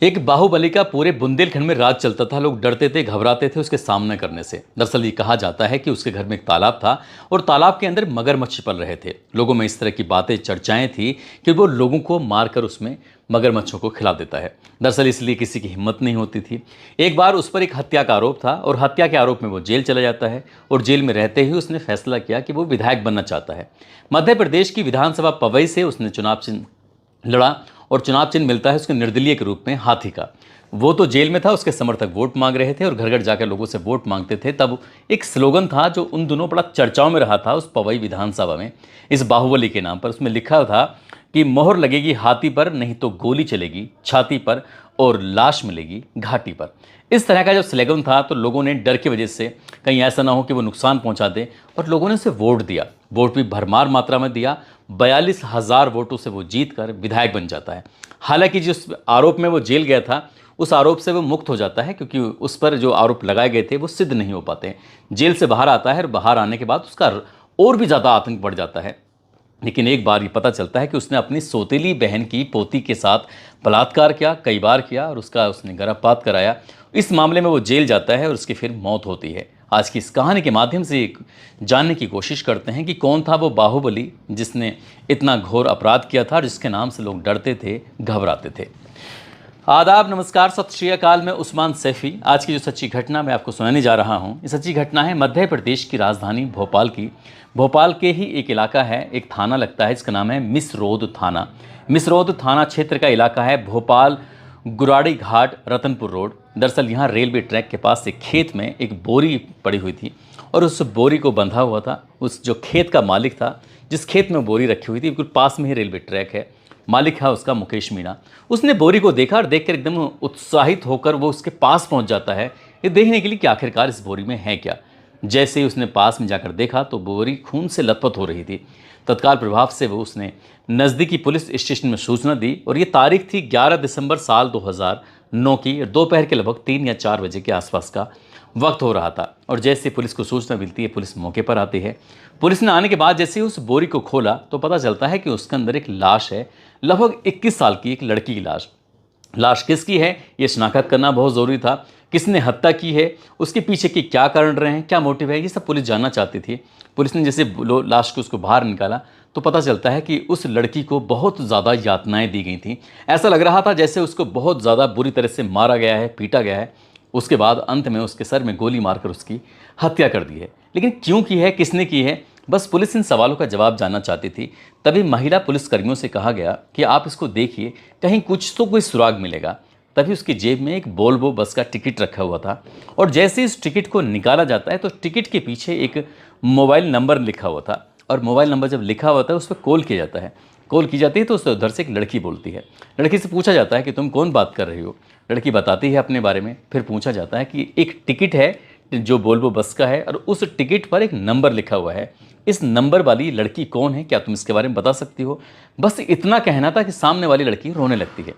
एक बाहुबली का पूरे बुंदेलखंड में राज चलता था। लोग डरते थे, घबराते थे उसके सामना करने से। दरअसल ये कहा जाता है कि उसके घर में एक तालाब था और तालाब के अंदर मगरमच्छ पल रहे थे। लोगों में इस तरह की बातें, चर्चाएं थी कि वो लोगों को मारकर उसमें मगरमच्छों को खिला देता है। दरअसल इसलिए किसी की हिम्मत नहीं होती थी। एक बार उस पर एक हत्या का आरोप था और हत्या के आरोप में वो जेल चला जाता है और जेल में रहते ही उसने फैसला किया कि वो विधायक बनना चाहता है। मध्य प्रदेश की विधानसभा पवई से उसने चुनाव चिन्ह लड़ा और चुनाव चिन्ह मिलता है उसके निर्दलीय के रूप में हाथी का। वो तो जेल में था, उसके समर्थक वोट मांग रहे थे और घर घर जाकर लोगों से वोट मांगते थे। तब एक स्लोगन था जो उन दिनों बड़ा चर्चाओं में रहा था उस पवई विधानसभा में, इस बाहुबली के नाम पर। उसमें लिखा था कि मोहर लगेगी हाथी पर, नहीं तो गोली चलेगी छाती पर और लाश मिलेगी घाटी पर। इस तरह का जब स्लोगन था तो लोगों ने डर की वजह से कहीं ऐसा ना हो कि वो नुकसान पहुंचा दे, और लोगों ने उसे वोट दिया। वोट भी भरमार मात्रा में दिया। 42,000 वोटों से वो जीत कर विधायक बन जाता है। हालांकि जिस आरोप में वो जेल गया था उस आरोप से वो मुक्त हो जाता है, क्योंकि उस पर जो आरोप लगाए गए थे वो सिद्ध नहीं हो पाते। जेल से बाहर आता है और बाहर आने के बाद उसका और भी ज़्यादा आतंक बढ़ जाता है। लेकिन एक बार ये पता चलता है कि उसने अपनी सौतेली बहन की पोती के साथ बलात्कार किया, कई बार किया, और उसने गर्भपात कराया। इस मामले में वो जेल जाता है और उसकी फिर मौत होती है। आज की इस कहानी के माध्यम से जानने की कोशिश करते हैं कि कौन था वो बाहुबली जिसने इतना घोर अपराध किया था, जिसके नाम से लोग डरते थे, घबराते थे। आदाब, नमस्कार, सत श्री अकाल। मैं उस्मान सैफी। आज की जो सच्ची घटना मैं आपको सुनाने जा रहा हूँ, ये सच्ची घटना है मध्य प्रदेश की राजधानी भोपाल की। भोपाल के ही एक इलाका है, एक थाना लगता है, इसका नाम है मिसरोद थाना। मिसरोद थाना क्षेत्र का इलाका है भोपाल गुराड़ी घाट रतनपुर रोड। दरअसल यहाँ रेलवे ट्रैक के पास एक खेत में एक बोरी पड़ी हुई थी और उस बोरी को बंधा हुआ था उस जो खेत का मालिक था, जिस खेत में बोरी रखी हुई थी बिल्कुल पास में ही रेलवे ट्रैक है। मालिक है उसका मुकेश मीणा। उसने बोरी को देखा और देखकर एकदम उत्साहित होकर वो उसके पास पहुंच जाता है ये देखने के लिए कि आखिरकार इस बोरी में है क्या। जैसे ही उसने पास में जाकर देखा तो बोरी खून से लथपथ हो रही थी। तत्काल प्रभाव से वो उसने नज़दीकी पुलिस स्टेशन में सूचना दी और ये तारीख थी 11 दिसंबर साल 2009 की। दोपहर के लगभग 3 या 4 बजे के आसपास का वक्त हो रहा था और जैसे पुलिस को सूचना मिलती है पुलिस मौके पर आती है। पुलिस ने आने के बाद जैसे ही उस बोरी को खोला तो पता चलता है कि उसके अंदर एक लाश है, लगभग 21 साल की एक लड़की की लाश। लाश किसकी है ये शनाख्त करना बहुत ज़रूरी था। किसने हत्या की है, उसके पीछे के क्या कारण रहे हैं, क्या मोटिव है, ये सब पुलिस जानना चाहती थी। पुलिस ने जैसे लाश को उसको बाहर निकाला तो पता चलता है कि उस लड़की को बहुत ज़्यादा यातनाएं दी गई थी। ऐसा लग रहा था जैसे उसको बहुत ज़्यादा बुरी तरह से मारा गया है, पीटा गया है। उसके बाद अंत में उसके सर में गोली मारकर उसकी हत्या कर दी है। लेकिन क्यों की है, किसने की है, बस पुलिस इन सवालों का जवाब जानना चाहती थी। तभी महिला पुलिसकर्मियों से कहा गया कि आप इसको देखिए, कहीं कुछ तो कोई सुराग मिलेगा। तभी उसकी जेब में एक वोल्वो बस का टिकट रखा हुआ था और जैसे इस टिकट को निकाला जाता है तो टिकट के पीछे एक मोबाइल नंबर लिखा हुआ था और मोबाइल नंबर जब लिखा हुआ था उस पर कॉल किया जाता है। कॉल की जाती है तो उस उधर से एक लड़की बोलती है। लड़की से पूछा जाता है कि तुम कौन बात कर रही हो। लड़की बताती है अपने बारे में। फिर पूछा जाता है कि एक टिकट है जो वोल्वो बस का है और उस टिकट पर एक नंबर लिखा हुआ है, इस नंबर वाली लड़की कौन है, क्या तुम इसके बारे में बता सकती हो। बस इतना कहना था कि सामने वाली लड़की रोने लगती है।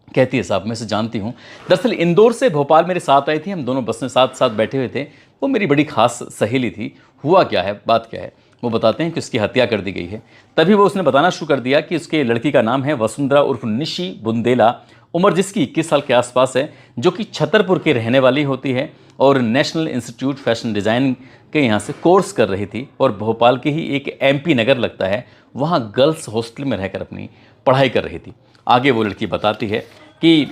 कहती है साहब मैं इसे जानती हूँ, दरअसल इंदौर से भोपाल मेरे साथ आई थी, हम दोनों बस में साथ साथ बैठे हुए थे, वो मेरी बड़ी खास सहेली थी। हुआ क्या है, बात क्या है। वो बताते हैं कि उसकी हत्या कर दी गई है। तभी वो उसने बताना शुरू कर दिया कि उसके लड़की का नाम है वसुंधरा उर्फ निशी बुंदेला, उम्र जिसकी 21 साल के आसपास है, जो कि छतरपुर की रहने वाली होती है और नेशनल इंस्टीट्यूट फैशन डिज़ाइन के यहाँ से कोर्स कर रही थी और भोपाल के ही एक MP नगर लगता है वहाँ गर्ल्स हॉस्टल में रहकर अपनी पढ़ाई कर रही थी। आगे वो लड़की बताती है कि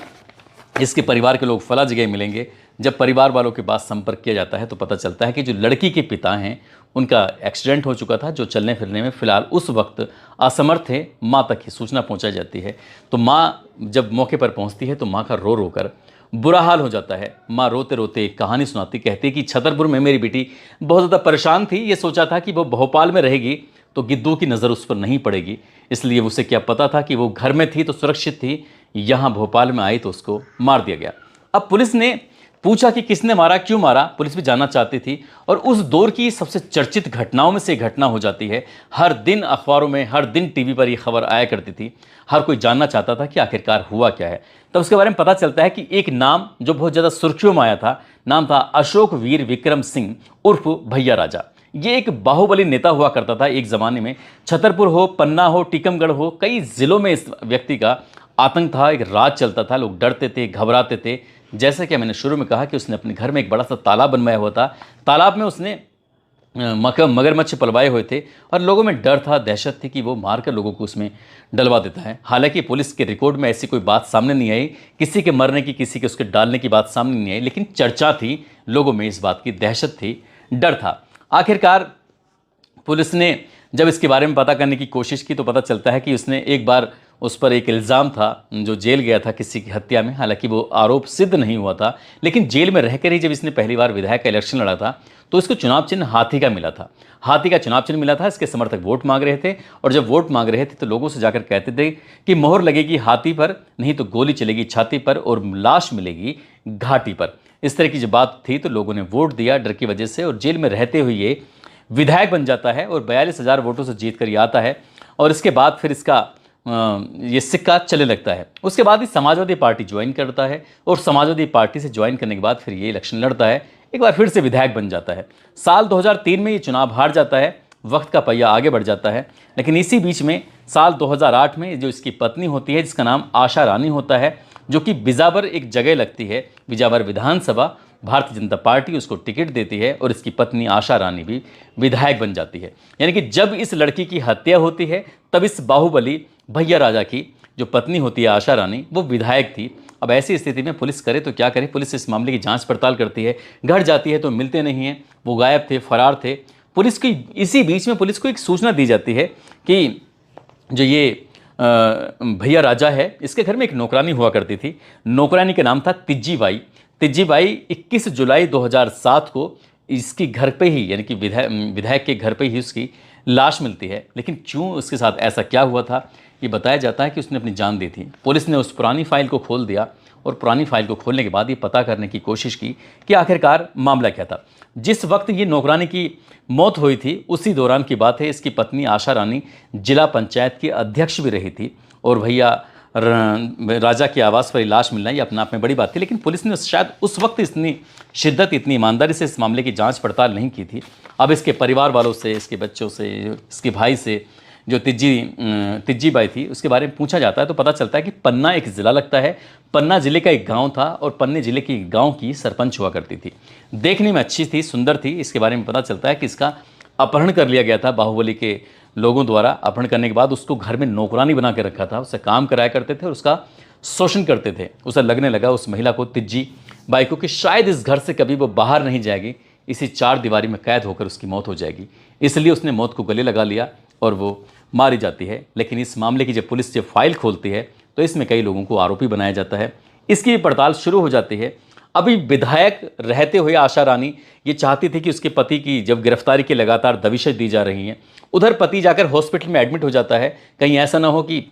इसके परिवार के लोग फला जगह मिलेंगे। जब परिवार वालों के पास संपर्क किया जाता है तो पता चलता है कि जो लड़की के पिता हैं उनका एक्सीडेंट हो चुका था, जो चलने फिरने में फ़िलहाल उस वक्त असमर्थ थे। माँ तक ही सूचना पहुँचाई जाती है तो माँ जब मौके पर पहुँचती है तो माँ का रो रो कर बुरा हाल हो जाता है। माँ रोते रोते एक कहानी सुनाती, कहती है कि छतरपुर में मेरी बेटी बहुत ज़्यादा परेशान थी। ये सोचा था कि वो भोपाल में रहेगी तो गिद्धों की नज़र उस पर नहीं पड़ेगी, इसलिए उसे क्या पता था कि वो घर में थी तो सुरक्षित थी, यहाँ भोपाल में आई तो उसको मार दिया गया। अब पुलिस ने पूछा कि किसने मारा, क्यों मारा, पुलिस भी जानना चाहती थी और उस दौर की सबसे चर्चित घटनाओं में से घटना हो जाती है। हर दिन अखबारों में, हर दिन टीवी पर ये खबर आया करती थी। हर कोई जानना चाहता था कि आखिरकार हुआ क्या है। तब उसके बारे में पता चलता है कि एक नाम जो बहुत ज़्यादा सुर्खियों में आया था, नाम था अशोक वीर विक्रम सिंह उर्फ भैया राजा। ये एक बाहुबली नेता हुआ करता था एक ज़माने में। छतरपुर हो, पन्ना हो, टीकमगढ़ हो, कई ज़िलों में इस व्यक्ति का आतंक था, एक राज चलता था, लोग डरते थे, घबराते थे। जैसा कि मैंने शुरू में कहा कि उसने अपने घर में एक बड़ा सा तालाब बनवाया हुआ था। तालाब में उसने मगरमच्छ पलवाए हुए थे और लोगों में डर था, दहशत थी कि वो मारकर लोगों को उसमें डलवा देता है। हालांकि पुलिस के रिकॉर्ड में ऐसी कोई बात सामने नहीं आई, किसी के मरने की, किसी के उसके डालने की बात सामने नहीं आई, लेकिन चर्चा थी, लोगों में इस बात की दहशत थी, डर था। आखिरकार पुलिस ने जब इसके बारे में पता करने की कोशिश की तो पता चलता है कि उसने एक बार, उस पर एक इल्ज़ाम था, जो जेल गया था किसी की हत्या में। हालांकि वो आरोप सिद्ध नहीं हुआ था, लेकिन जेल में रहकर ही जब इसने पहली बार विधायक का इलेक्शन लड़ा था तो इसको चुनाव चिन्ह हाथी का मिला था। हाथी का चुनाव चिन्ह मिला था। इसके समर्थक वोट मांग रहे थे और जब वोट मांग रहे थे तो लोगों से जाकर कहते थे कि मोहर लगेगी हाथी पर, नहीं तो गोली चलेगी छाती पर और लाश मिलेगी घाटी पर। इस तरह की जब बात थी तो लोगों ने वोट दिया डर की वजह से और जेल में रहते हुए ये विधायक बन जाता है और 42,000 वोटों से जीत कर ये आता है। और इसके बाद फिर इसका ये सिक्का चलने लगता है। उसके बाद ही समाजवादी पार्टी ज्वाइन करता है और समाजवादी पार्टी से ज्वाइन करने के बाद फिर ये इलेक्शन लड़ता है, एक बार फिर से विधायक बन जाता है। साल 2003 में ये चुनाव हार जाता है, वक्त का पहिया आगे बढ़ जाता है। लेकिन इसी बीच में साल 2008 में जो इसकी पत्नी होती है, जिसका नाम आशा रानी होता है, जो कि बिजावर एक जगह लगती है, बिजावर विधानसभा, भारतीय जनता पार्टी उसको टिकट देती है और इसकी पत्नी आशा रानी भी विधायक बन जाती है। यानी कि जब इस लड़की की हत्या होती है तब इस बाहुबली भैया राजा की जो पत्नी होती है आशा रानी, वो विधायक थी। अब ऐसी स्थिति में पुलिस करे तो क्या करे? पुलिस इस मामले की जांच पड़ताल करती है, घर जाती है तो मिलते नहीं हैं, वो गायब थे, फरार थे। पुलिस की इसी बीच में पुलिस को एक सूचना दी जाती है कि जो ये भैया राजा है, इसके घर में एक नौकरानी हुआ करती थी। नौकरानी का नाम था तिज्जी बाई। तिज्जी बाई 21 जुलाई 2007 को इसकी घर पे ही, यानी कि विधायक के घर पे ही उसकी लाश मिलती है। लेकिन क्यों उसके साथ ऐसा क्या हुआ था, ये बताया जाता है कि उसने अपनी जान दी थी। पुलिस ने उस पुरानी फाइल को खोल दिया और पुरानी फाइल को खोलने के बाद ये पता करने की कोशिश की कि आखिरकार मामला क्या था। जिस वक्त ये नौकरानी की मौत हुई थी उसी दौरान की बात है। इसकी पत्नी आशा रानी जिला पंचायत की अध्यक्ष भी रही थी और भैया राजा के आवास पर लाश मिलना ये अपने आप में बड़ी बात थी। लेकिन पुलिस ने शायद उस वक्त इतनी शिद्दत, इतनी ईमानदारी से इस मामले की जांच पड़ताल नहीं की थी। अब इसके परिवार वालों से, इसके बच्चों से, इसके भाई से, जो तिज्जी बाई थी, उसके बारे में पूछा जाता है तो पता चलता है कि पन्ना एक ज़िला लगता है। पन्ना ज़िले का एक गांव था और पन्ने ज़िले की गांव की सरपंच हुआ करती थी। देखने में अच्छी थी, सुंदर थी। इसके बारे में पता चलता है कि इसका अपहरण कर लिया गया था बाहुबली के लोगों द्वारा। अपहरण करने के बाद उसको घर में नौकरानी बना के रखा था, उससे काम कराया करते थे और उसका शोषण करते थे। उसे लगने लगा उस महिला को, तिज्जी बाई को, कि शायद इस घर से कभी वो बाहर नहीं जाएगी, इसी चार दीवारी में कैद होकर उसकी मौत हो जाएगी। इसलिए उसने मौत को गले लगा लिया और वो मारी जाती है। लेकिन इस मामले की जब पुलिस जब फाइल खोलती है तो इसमें कई लोगों को आरोपी बनाया जाता है। इसकी पड़ताल शुरू हो जाती है। अभी विधायक रहते हुए आशा रानी ये चाहती थी कि उसके पति की जब गिरफ्तारी की लगातार दबिशें दी जा रही हैं, उधर पति जाकर हॉस्पिटल में एडमिट हो जाता है, कहीं ऐसा ना हो कि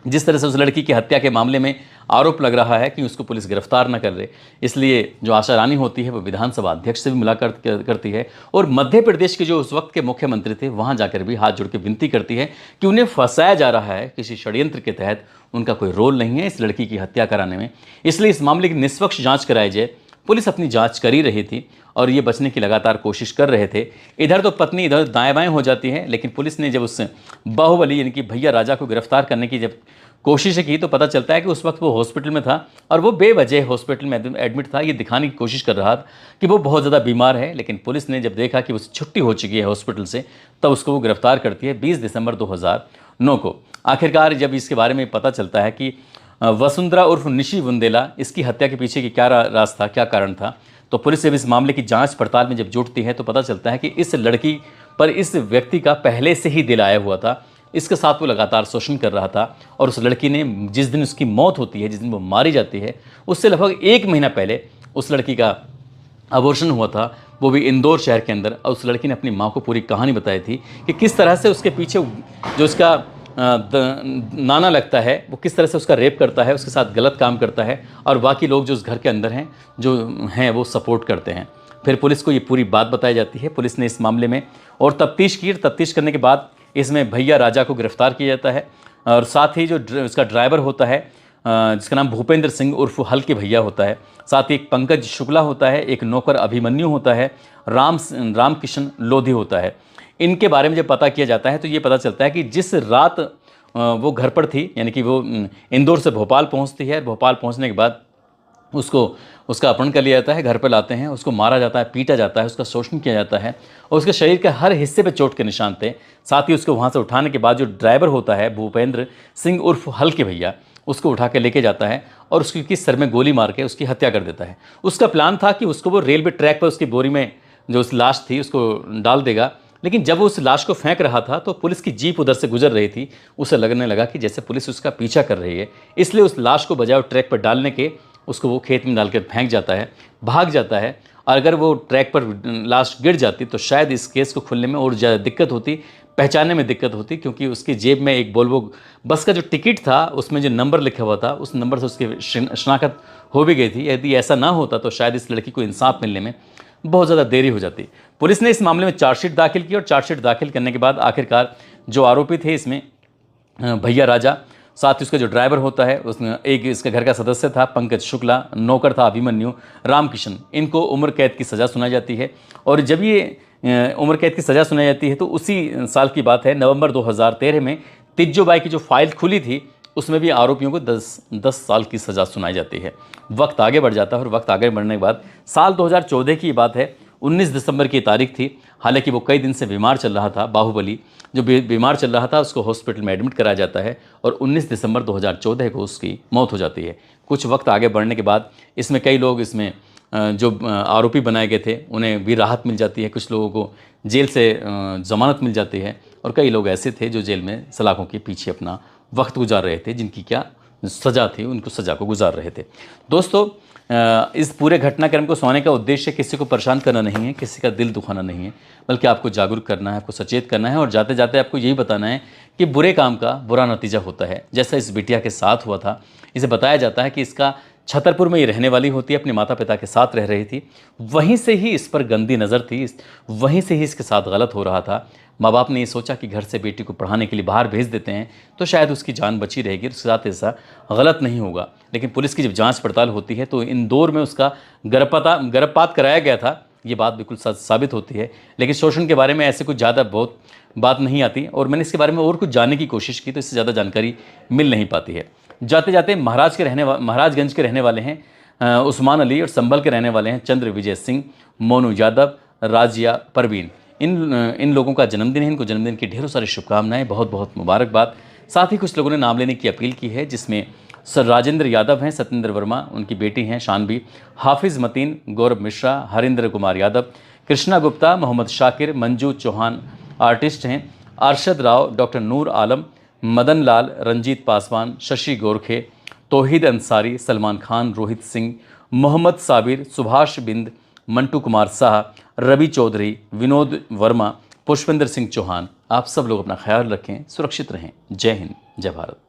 जिस तरह से उस लड़की की हत्या के मामले में आरोप लग रहा है कि उसको पुलिस गिरफ्तार न कर रहे। इसलिए जो आशा रानी होती है वो विधानसभा अध्यक्ष से भी मुलाकात करती है और मध्य प्रदेश के जो उस वक्त के मुख्यमंत्री थे वहां जाकर भी हाथ जोड़ के विनती करती है कि उन्हें फंसाया जा रहा है, किसी षड्यंत्र के तहत उनका कोई रोल नहीं है इस लड़की की हत्या कराने में। इसलिए इस मामले की निष्पक्ष जाँच कराई जाए। पुलिस अपनी जांच कर ही रही थी और ये बचने की लगातार कोशिश कर रहे थे। इधर तो पत्नी इधर दाएं बाएं हो जाती है। लेकिन पुलिस ने जब उस बाहुबली यानी कि भैया राजा को गिरफ्तार करने की जब कोशिश की तो पता चलता है कि उस वक्त वो हॉस्पिटल में था और वो बेवजह हॉस्पिटल में एडमिट था। ये दिखाने की कोशिश कर रहा था कि वो बहुत ज़्यादा बीमार है। लेकिन पुलिस ने जब देखा कि उसे छुट्टी हो चुकी है हॉस्पिटल से, तब उसको वो गिरफ्तार करती है 20 दिसंबर 2009 को। आखिरकार जब इसके बारे में पता चलता है कि वसुंधरा उर्फ निशी बुंदेला, इसकी हत्या के पीछे की क्या राज था, क्या कारण था, तो पुलिस जब इस मामले की जांच पड़ताल में जब जुटती है तो पता चलता है कि इस लड़की पर इस व्यक्ति का पहले से ही दिल आया हुआ था। इसके साथ वो लगातार शोषण कर रहा था और उस लड़की ने जिस दिन उसकी मौत होती है, जिस दिन वो मारी जाती है, उससे लगभग 1 महीना पहले उस लड़की का अबॉर्शन हुआ था, वो भी इंदौर शहर के अंदर। और उस लड़की ने अपनी माँ को पूरी कहानी बताई थी कि किस तरह से उसके पीछे जो उसका नाना लगता है वो किस तरह से उसका रेप करता है, उसके साथ गलत काम करता है और बाकी लोग जो उस घर के अंदर हैं जो हैं वो सपोर्ट करते हैं। फिर पुलिस को ये पूरी बात बताई जाती है। पुलिस ने इस मामले में और तफ्तीश की। तफ्तीश करने के बाद इसमें भैया राजा को गिरफ्तार किया जाता है और साथ ही जो उसका ड्राइवर होता है जिसका नाम भूपेंद्र सिंह उर्फ हल्के भैया होता है, साथ ही एक पंकज शुक्ला होता है, एक नौकर अभिमन्यु होता है, राम किशन लोधी होता है। इनके बारे में जब पता किया जाता है तो ये पता चलता है कि जिस रात वो घर पर थी, यानी कि वो इंदौर से भोपाल पहुंचती है। भोपाल पहुंचने के बाद उसको उसका अपहरण कर लिया जाता है, घर पर लाते हैं, उसको मारा जाता है, पीटा जाता है, उसका शोषण किया जाता है और उसके शरीर के हर हिस्से पे चोट के निशान थे। साथ ही उसको वहाँ से उठाने के बाद जो ड्राइवर होता है भूपेंद्र सिंह उर्फ हल्के भैया, उसको उठा के लेके जाता है और उसकी सर में गोली मार के उसकी हत्या कर देता है। उसका प्लान था कि उसको वो रेलवे ट्रैक पर उसकी बोरी में जो उस लाश थी उसको डाल देगा, लेकिन जब वो उस लाश को फेंक रहा था तो पुलिस की जीप उधर से गुजर रही थी। उसे लगने लगा कि जैसे पुलिस उसका पीछा कर रही है, इसलिए उस लाश को बजाय ट्रैक पर डालने के उसको वो खेत में डालकर फेंक जाता है, भाग जाता है। और अगर वो ट्रैक पर लाश गिर जाती तो शायद इस केस को खुलने में और ज़्यादा दिक्कत होती, पहचानने में दिक्कत होती, क्योंकि उसकी जेब में एक वोल्वो बस का जो टिकट था उसमें जो नंबर लिखा हुआ था उस नंबर से उसकी शनाख्त हो भी गई थी। यदि ऐसा ना होता तो शायद इस लड़की को इंसाफ मिलने में बहुत ज़्यादा देरी हो जाती। पुलिस ने इस मामले में चार्जशीट दाखिल की और चार्जशीट दाखिल करने के बाद आखिरकार जो आरोपी थे इसमें भैया राजा, साथ ही उसका जो ड्राइवर होता है उसने एक इसके घर का सदस्य था पंकज शुक्ला, नौकर था अभिमन्यु, रामकिशन, इनको उम्र कैद की सज़ा सुनाई जाती है। और जब ये उम्र कैद की सज़ा सुनाई जाती है तो उसी साल की बात है, नवंबर 2013 में तिज्जोबाई की जो फाइल खुली थी उसमें भी आरोपियों को 10 साल की सज़ा सुनाई जाती है। वक्त आगे बढ़ जाता है और वक्त आगे बढ़ने के बाद साल 2014 की बात है, 19 दिसंबर की तारीख थी। हालांकि वो कई दिन से बीमार चल रहा था, बाहुबली जो बीमार चल रहा था उसको हॉस्पिटल में एडमिट कराया जाता है और 19 दिसंबर 2014 को उसकी मौत हो जाती है। कुछ वक्त आगे बढ़ने के बाद इसमें कई लोग इसमें जो आरोपी बनाए गए थे उन्हें भी राहत मिल जाती है, कुछ लोगों को जेल से ज़मानत मिल जाती है और कई लोग ऐसे थे जो जेल में सलाखों के पीछे अपना वक्त गुजार रहे थे, जिनकी क्या सज़ा थी उनको सज़ा को गुजार रहे थे। दोस्तों, इस पूरे घटनाक्रम को सुनाने का उद्देश्य किसी को परेशान करना नहीं है, किसी का दिल दुखाना नहीं है, बल्कि आपको जागरूक करना है, आपको सचेत करना है और जाते जाते आपको यही बताना है कि बुरे काम का बुरा नतीजा होता है। जैसा इस बिटिया के साथ हुआ था, इसे बताया जाता है कि इसका छतरपुर में ही रहने वाली होती है, अपने माता पिता के साथ रह रही थी, वहीं से ही इस पर गंदी नज़र थी, वहीं से ही इसके साथ गलत हो रहा था। माँ बाप ने ये सोचा कि घर से बेटी को पढ़ाने के लिए बाहर भेज देते हैं तो शायद उसकी जान बची रहेगी, उसके साथ ऐसा गलत नहीं होगा। लेकिन पुलिस की जब जांच पड़ताल होती है तो इंदौर में उसका गर्भपात कराया गया था, ये बात बिल्कुल सच साबित होती है। लेकिन शोषण के बारे में ऐसे कुछ ज़्यादा बहुत बात नहीं आती और मैंने इसके बारे में और कुछ जानने की कोशिश की तो इससे ज़्यादा जानकारी मिल नहीं पाती है। जाते जाते महाराजगंज के रहने वाले हैं उस्मान अली और संभल के रहने वाले हैं चंद्र विजय सिंह, मोनू यादव, राजिया परवीन। इन लोगों का जन्मदिन है, इनको जन्मदिन की ढेरों सारी शुभकामनाएं, बहुत बहुत मुबारकबाद। साथ ही कुछ लोगों ने नाम लेने की अपील की है, जिसमें सर राजेंद्र यादव हैं, सत्येंद्र वर्मा, उनकी बेटी हैं शानवी, हाफिज़ मतीन, गौरव मिश्रा, हरिंद्र कुमार यादव, कृष्णा गुप्ता, मोहम्मद शाकिर, मंजू चौहान आर्टिस्ट हैं, अरशद राव, डॉक्टर नूर आलम, मदन लाल, रंजीत पासवान, शशि गोरखे, तौहीद अंसारी, सलमान खान, रोहित सिंह, मोहम्मद साबिर, सुभाष बिंद, मंटू कुमार शाह, रवि चौधरी, विनोद वर्मा, पुष्पेंद्र सिंह चौहान। आप सब लोग अपना ख्याल रखें, सुरक्षित रहें। जय हिंद, जय भारत।